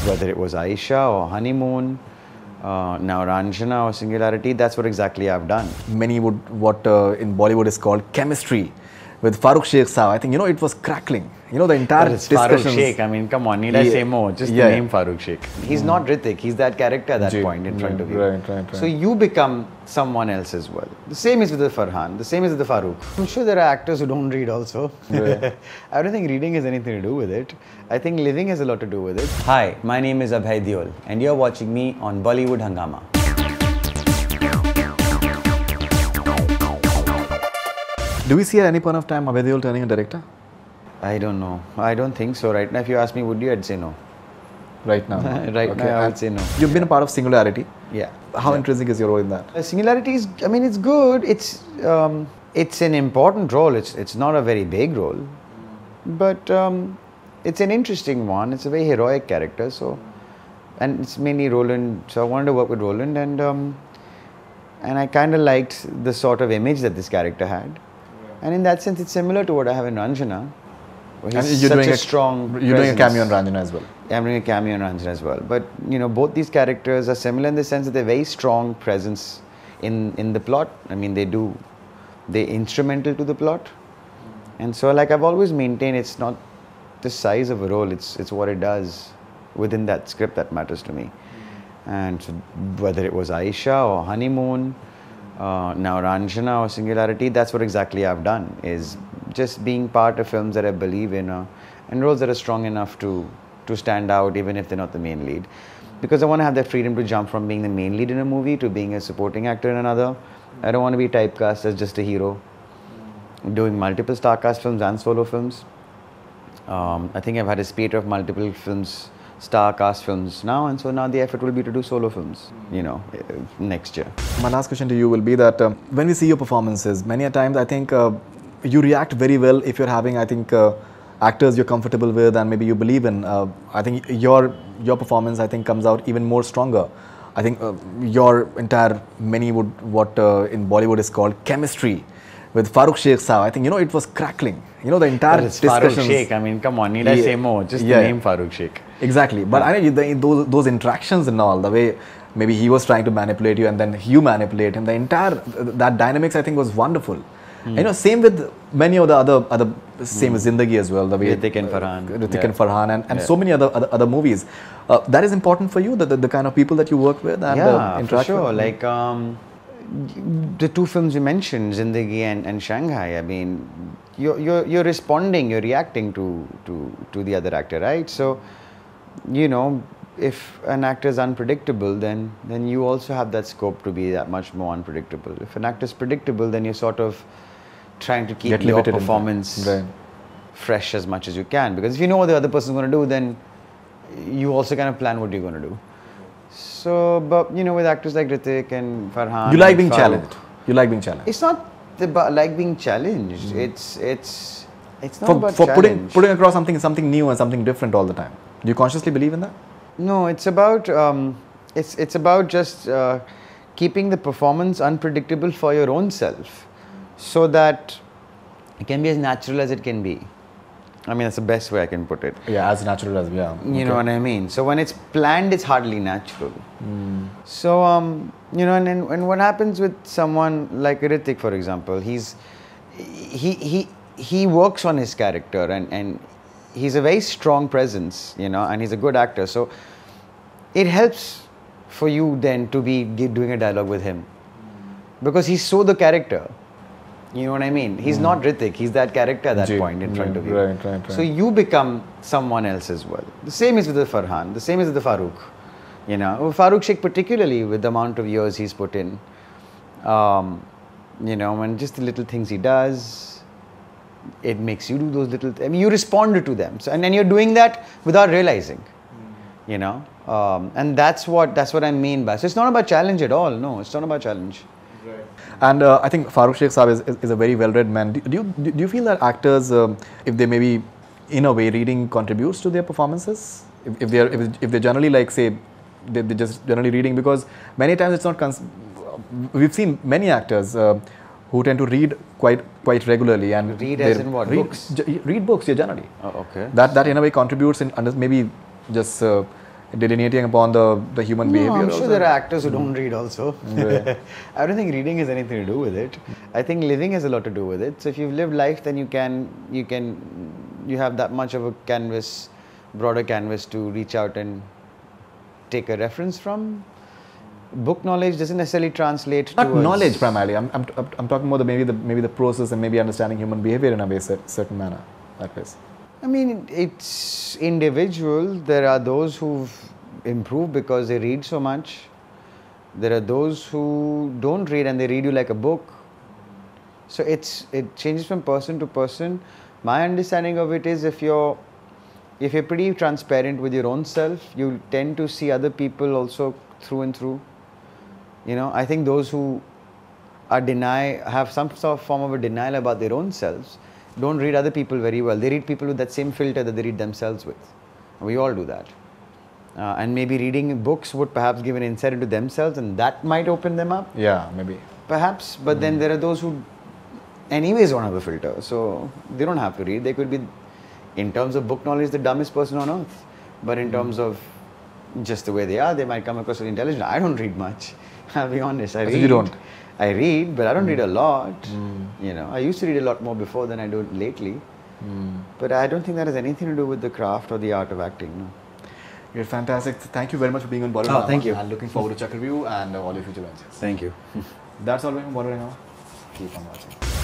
whether it was Aisha or Honeymoon, now Ranjana or Singularity, that's what exactly I've done. Many would, what in Bollywood is called chemistry with Farooq Sheikh. I think, the crackling, the entire It's Farooq discussions. Sheikh. I mean, come on, need I say more? Just the name Farooq Sheikh. He's not Hrithik. He's that character at that point in front of you. Right. So you become someone else as well. The same is with the Farhan. The same is with the Farooq. I'm sure there are actors who don't read also. Yeah. I don't think reading has anything to do with it. I think living has a lot to do with it. Hi, my name is Abhay Deol and you're watching me on Bollywood Hungama. Do we see at any point of time Abhay Deol turning a director? I don't know. I don't think so. Right now, if you ask me, would you? I'd say no. Right now? Right now, I would say no. You've been a part of Singularity. Yeah. How intrinsic is your role in that? Singularity is, I mean, it's good. It's an important role. It's not a very big role, but it's an interesting one. It's a very heroic character. So, and it's mainly Roland. So I wanted to work with Roland, and I kind of liked the sort of image that this character had. And in that sense, it's similar to what I have in Ranjana. He's you're such doing a strong You're doing a cameo in Ranjana as well. I'm doing a cameo in Ranjana as well. But, both these characters are similar in the sense that they're very strong presence in the plot. I mean, they're instrumental to the plot. And so, like I've always maintained, it's not the size of a role, it's what it does within that script that matters to me. And so whether it was Aisha or Honeymoon, now Ranjana or Singularity, that's what exactly I've done, is just being part of films that I believe in and roles that are strong enough to stand out even if they're not the main lead. Because I want to have that freedom to jump from being the main lead in a movie to being a supporting actor in another. I don't want to be typecast as just a hero. Doing multiple star cast films and solo films. I think I've had a spate of multiple films, star cast films now, and so now the effort will be to do solo films, next year. My last question to you will be that when we see your performances, many a times I think you react very well if you're having, actors you're comfortable with and maybe you believe in. I think your performance, comes out even more stronger. I think your entire, many would, what in Bollywood is called chemistry with Farooq Sheikh. I think, it was crackling. The entire It's discussions. Farooq Sheikh. I mean, come on, need I say more? Just the name Farooq Sheikh. Exactly. But I know those interactions and all, the way maybe he was trying to manipulate you and then you manipulate him, the entire, that dynamics I think was wonderful. Same with many of the other same with Zindagi as well, the way Hrithik and Farhan. Hrithik and Farhan and so many other movies. That is important for you, the kind of people that you work with and interact for sure. with? Like the two films you mentioned, Zindagi and Shanghai. I mean, you're responding, you're reacting to the other actor, right? So, if an actor is unpredictable, then you also have that scope to be that much more unpredictable. If an actor is predictable, then you're sort of trying to keep your performance fresh as much as you can. Because if you know what the other person is going to do, then you also kind of plan what you're going to do. So, but with actors like Hrithik and Farhan, you like being challenged. You like being challenged. It's not about like being challenged. It's not about for challenge. putting across something new and something different all the time. Do you consciously believe in that? No, it's about it's about just keeping the performance unpredictable for your own self, so that it can be as natural as it can be. I mean, that's the best way I can put it. Yeah, as natural as You know what I mean? So when it's planned, it's hardly natural. So and what happens with someone like Hrithik, for example, he works on his character and he's a very strong presence, and he's a good actor. So it helps for you then to be doing a dialogue with him, because he's so the character. You know what I mean? He's not Hrithik. He's that character at that point in front of you. Right. So you become someone else as well. The same is with the Farhan. The same is with the Farooq. Farooq Sheikh particularly, with the amount of years he's put in. And just the little things he does, it makes you do those little. You respond to them. So, and then you're doing that without realizing. And that's what I mean by. So it's not about challenge at all. No, it's not about challenge. Right. And I think Farooq Sheikh Saab is a very well-read man. Do you feel that actors, if they maybe in a way reading contributes to their performances? If they're generally like, say, they're just generally reading, because many times it's not. We've seen many actors who tend to read quite regularly and read as in what? Books? Read books, yeah, generally. Oh, okay. That in a way contributes in maybe just delineating upon the human behavior. I'm also? sure there are actors who don't read also. Yeah. I don't think reading has anything to do with it. I think living has a lot to do with it. So if you've lived life, then you have that much of a canvas, broader canvas to reach out and take a reference from. Book knowledge doesn't necessarily translate Not towards knowledge primarily. I'm talking about maybe the process and maybe understanding human behavior in a way, certain manner. That is. I mean, it's individual. There are those who've improved because they read so much. There are those who don't read and they read you like a book. So it changes from person to person. My understanding of it is if you're pretty transparent with your own self, you tend to see other people also through and through. You know, I think those who have some sort of form of a denial about their own selves don't read other people very well. They read people with that same filter that they read themselves with. We all do that. And maybe reading books would perhaps give an insight into themselves and that might open them up. Yeah, maybe. Perhaps. But then there are those who anyways don't have a filter. So they don't have to read. They could be, in terms of book knowledge, the dumbest person on earth. But in terms of just the way they are, they might come across as intelligent. I don't read much. I'll be honest. I read. You don't? I read, but I don't read a lot. You know, I used to read a lot more before than I do lately. But I don't think that has anything to do with the craft or the art of acting. No. You're fantastic. Thank you very much for being on Bollywood Hungama. Thank you. And looking forward to Chakra Review and all your future ventures. Thank you. That's all being on Bollywood Hungama. Keep on watching.